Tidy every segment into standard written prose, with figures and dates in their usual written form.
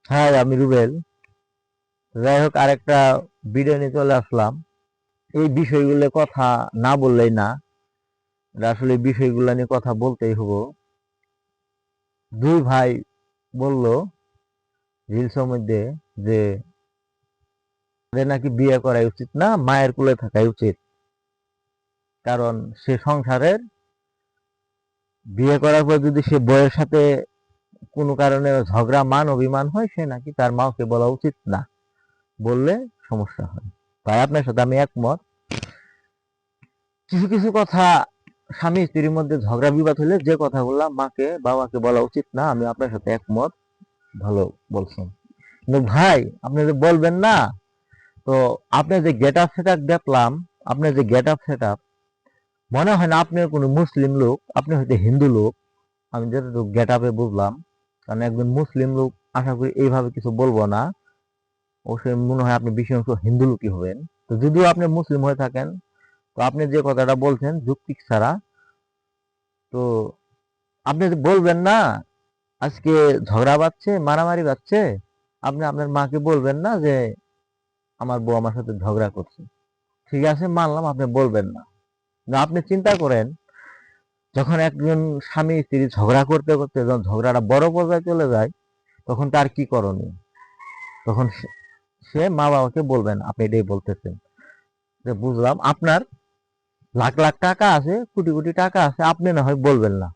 হ্যাঁ, আমি রুবেল। যাই হোক, আরেকটা ভিডিও নিয়ে চলে আসলাম। এই বিষয়গুলো কথা না বললেই না। আসলে এই বিষয়গুলো নিয়ে কথা বলতেই হবো। দুই ভাই বলল রিলসের মধ্যে যে তাদের নাকি বিয়ে করা উচিত না, মায়ের কোলে থাকাই উচিত। কারণ সে সংসারের বিয়ে করার পর যদি সে বউয়ের সাথে কোনো কারণে ঝগড়া মান অভিমান হয়, সে নাকি তার মাকে বলা উচিত না, বললে সমস্যা হয়। ভাই, আপনার সাথে আমি একমত। কিছু কিছু কথা স্বামী স্ত্রীর মধ্যে ঝগড়া বিবাদ হলে যে কথাগুলা মাকে বাবাকে বলা উচিত না, আমি আপনার সাথে একমত। ভালো বলছেন। কিন্তু ভাই, আপনি যে বলবেন না, তো আপনি যে গেট আপ সেট আপ দেখলাম, আপনার যে গেট আপ সেট আপ, মনে হয় না আপনি কোনো মুসলিম লোক, আপনি হয়তো হিন্দু লোক। আমি যতটুকু গেট আপে বুঝলাম, কারণ একজন মুসলিম লোক আশা করি এইভাবে কিছু বলবো না। অবশ্যই মনে হয় আপনি বেশি অংশ হিন্দু লোকই হবেন। তো যদিও আপনি মুসলিম হয়ে থাকেন, তো আপনি যে কথাটা বলছেন যুক্তি ছাড়া, তো আপনি যে বলবেন না আজকে ঝগড়া বাজছে, মারামারি বাজছে, আপনি আপনার মাকে বলবেন না যে আমার বউ আমার সাথে ঝগড়া করছে। ঠিক আছে, মানলাম আপনি বলবেন না। না, আপনি চিন্তা করেন, যখন একজন স্বামী স্ত্রী ঝগড়া করতে করতে যখন ঝগড়াটা বড় পর্যায়ে চলে যায়, তখন তার কি করণীয়? তখন সে মা বাবাকে বলবেন। আপনি এটাই বলতেছেন যে বুঝলাম আপনার লাখ লাখ টাকা আছে, কোটি কোটি টাকা আছে, আপনি না হয় বলবেন না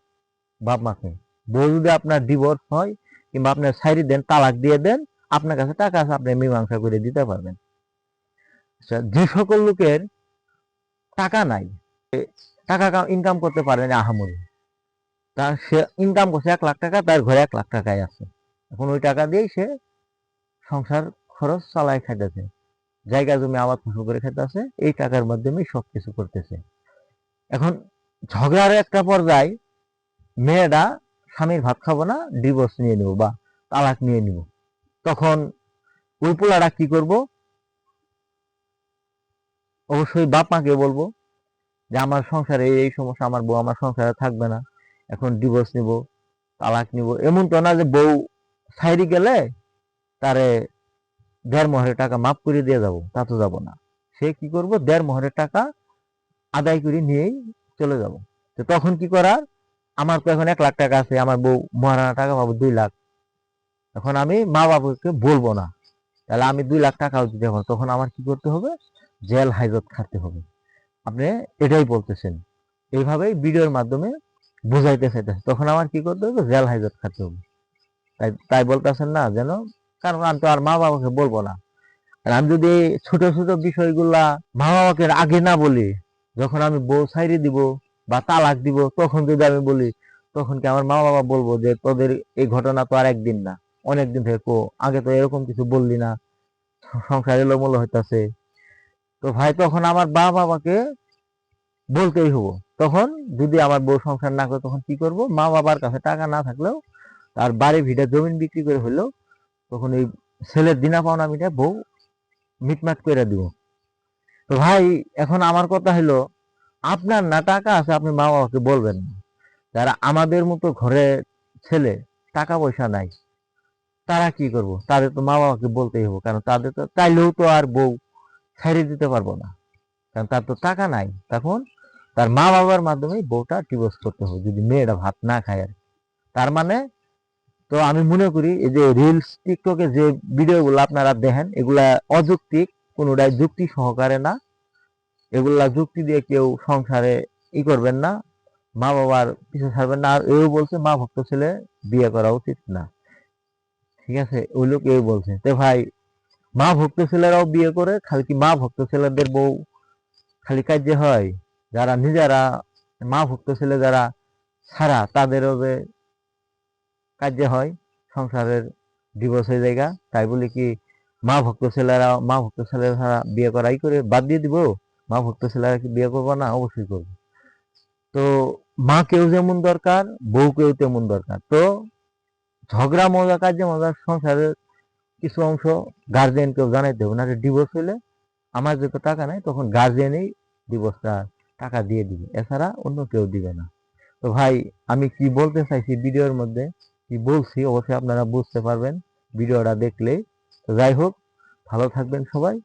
বাপ মাকে। বউ যদি আপনার ডিভোর্স হয় কিংবা আপনার সাইরি দেন, তালাক দিয়ে দেন, আপনার কাছে টাকা আছে, আপনি মীমাংসা করে দিতে পারবেন। আচ্ছা, যে সকল লোকের টাকা নাই, টাকা ইনকাম করতে পারে না আহামরি, তার সে ইনকাম করছে 1 লাখ টাকা, তার ঘরে 1 লাখ টাকাই আছে, এখন ওই টাকা দিয়েই সে সংসার খরচ চালায় খাইতেছে, জায়গা জমি আবাদ ফসল করে খাইতেছে, এই টাকার মাধ্যমেই সবকিছু করতেছে। এখন ঝগড়ার একটা পর্যায়ে মেয়েটা স্বামীর ভাত খাবো না, ডিভোর্স নিয়ে নিব বা তালাক নিয়ে নিব, তখন ওই পোলাটা কি করব? অবশ্যই বাপ মাকে বলবো যে আমার সংসারে এই সমস্যা, আমার বউ আমার সংসারে থাকবে না, এখন ডিভোর্স নিব, তালাক নিব। এমন তো না যে বউ ছাইরি গেলে তারে 1.5 মহরের টাকা মাফ করে দিয়ে যাব, তা তো যাব না। সে কি করব, 1.5 মহরের টাকা আদায় করে নিয়েই চলে যাব। তো তখন কি করার? আমার তো এখন 1 লাখ টাকা আছে, আমার বউ মহারানা টাকা পাবো 2 লাখ। এখন আমি মা বাবাকে বলবো না, তাহলে আমি 2 লাখ টাকাও দিতে হবে, তখন আমার কি করতে হবে? জেল হাজত খাটতে হবে। আপনি এটাই বলতেছেন, এইভাবেই ভিডিওর মাধ্যমে বুঝাইতে চাইতেছে, তখন আমার কি করতে হবে? জেল হাজত খাটতে হবে। তাই তাই বলতেছেন না যেন, কারণ আমি তো আর মা বাবাকে বলবো না। আর আমি যদি ছোট ছোট বিষয়গুলা মা বাবাকে আগে না বলি, যখন আমি বউ ছাইরে দিব বা তালাক দিব, তখন যদি আমি বলি, তখন কি আমার মা বাবা বলবো যে তোদের এই ঘটনা তো আর একদিন না, অনেকদিন থেকে আগে তো এরকম কিছু বললি না, সংসার এলোমেলো হইতাছে। তো ভাই, তখন আমার মা বাবাকে বলতেই হবো। তখন যদি আমার বউ সংসার না করে, তখন কি করব? মা বাবার কাছে টাকা না থাকলেও, তার বাড়ি ভিটা জমিন বিক্রি করে হলেও, তখন এই ছেলের দিনা পাওনা মিটা বউ মিটমাট করে দিব। তো ভাই, এখন আমার কথা হলো, আপনার না টাকা আছে, আপনি মা বাবাকে বলবেন না। যারা আমাদের মতো ঘরে ছেলে, টাকা পয়সা নাই, তারা কি করব? তাদের তো মা বাবাকে বলতেই হবে, কারণ তাদের তো চাইলেও তো আর বউ ছেড়ে দিতে পারবো না, কারণ তার তো টাকা নাই। তখন তার মা বাবার মাধ্যমে বউটা ডিভোর্স করতে হবে, যদি মেয়েটা ভাত না খায় আর। তার মানে, তো আমি মনে করি এই যে রিলস টিকটকে যে ভিডিওগুলো আপনারা দেখেন, এগুলা অযৌক্তিক, কোনোটাই যুক্তি সহকারে না। এগুলা যুক্তি দিয়ে কেউ সংসারে করবেন না, মা বাবার পিছু ছাড়বেন না। আর এও বলছে মা ভক্ত ছেলে বিয়ে করা উচিত না। ঠিক আছে, ওই লোক এই বলছে। তো ভাই, মা ভক্ত ছেলেরাও বিয়ে করে, খালি কি মা ভক্ত ছেলেদের বউ খালি কাজে হয়? যারা নিজেরা মা ভক্ত ছেলে যারা ছাড়া, তাদেরও যে কাজে হয়, সংসারের ডিভোর্স হয়ে জায়গা, তাই বলে কি মা ভক্ত ছেলেরা মা ভক্ত ছেলেরা ছাড়া বিয়ে করাই করে বাদ দিয়ে দিব? মা ভক্ত ছেলেরা কি বিয়ে করবো না? অবশ্যই করবো। তো মাকেও যেমন দরকার, বউকেও তেমন দরকার। তো ঝগড়া মজা, কাজে মজা, সংসারের কিছু অংশ গার্জিয়ানকেও জানাইতে হবে, না ডিভোর্স হইলে আমার যত টাকা নাই, তখন গার্জিয়ানই ডিভোর্সটা টাকা দিয়ে দিবে, এছাড়া অন্য কেউ দিবে না। তো ভাই, আমি কি বলতে চাইছি ভিডিওর মধ্যে, কি বলছি, অবশ্যই আপনারা বুঝতে পারবেন। ভিডিওটা দেখলে। তো যাই হোক, ভালো থাকবেন সবাই।